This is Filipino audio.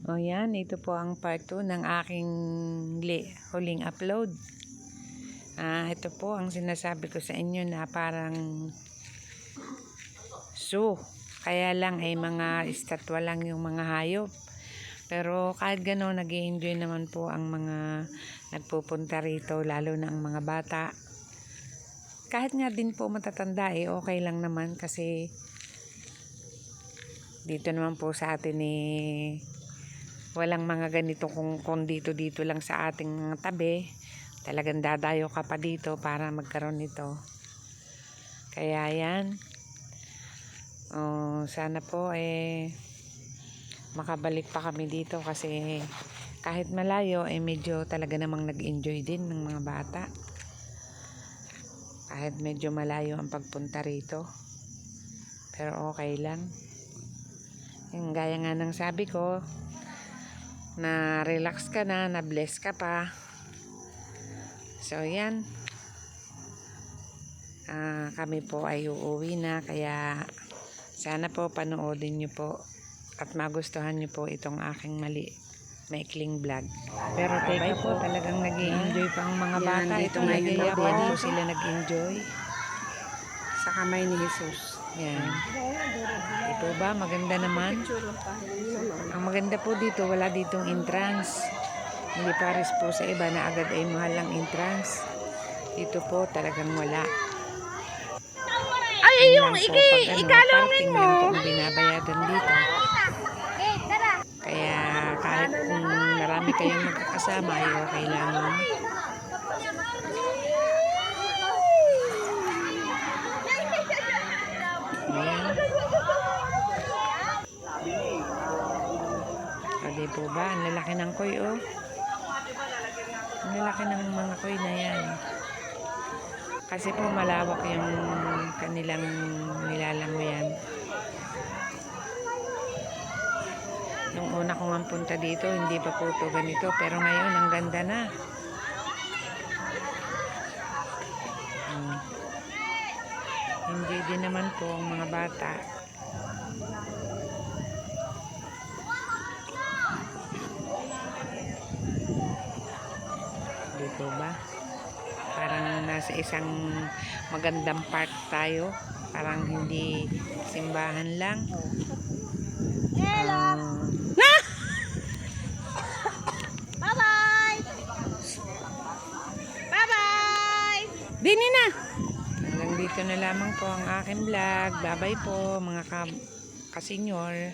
O yan, ito po ang part 2 ng aking huling upload. Ito po ang sinasabi ko sa inyo na parang zoo. Kaya lang ay mga estatwa lang yung mga hayop. Pero kahit gano'n, nag-i-enjoy naman po ang mga nagpupunta rito, lalo na ang mga bata. Kahit nga din po matatanda okay lang naman kasi dito naman po sa atin walang mga ganito kung dito lang sa ating tabi. Talagang dadayo ka pa dito para magkaroon nito. Kaya yan. Sana po makabalik pa kami dito kasi kahit malayo medyo talaga namang nag-enjoy din ng mga bata. Kahit medyo malayo ang pagpunta rito. Pero okay lang. Yung gaya nga ng sabi ko, na relax ka na bless ka pa. So yan, kami po ay uuwi na, kaya sana po panoodin nyo po at magustuhan nyo po itong aking maikling vlog. Pero teka po, talagang nag-i-enjoy pa ang mga bata. Ito nag-iyapan po sila, nag-enjoy sa kamay ni Jesus. Yan. Ito ba, maganda naman. Ang maganda po dito, wala ditong entrance. Hindi pares po sa iba na agad ay mahal ang entrance. Dito po talagang wala. Ay, yung ikalawin mo. Parking lang po binabayadan dito. Kaya kahit kung marami kayong magkakasama ay okay lang. Ayan. Di po ba? Ang lalaki ng koy, oh. Ang lalaki ng mga koy na yan. Kasi po malawak yung kanilang nilalangoyan. Nung una kong ang punta dito, hindi pa po ito ganito. Pero ngayon, ang ganda na. Hindi din naman po ang mga bata. Dito ba? Parang nasa isang magandang park tayo. Parang hindi simbahan lang. Bye-bye! Bye-bye! Dini na! Hanggang dito na lamang po ang aking vlog. Bye-bye po mga kasenyor.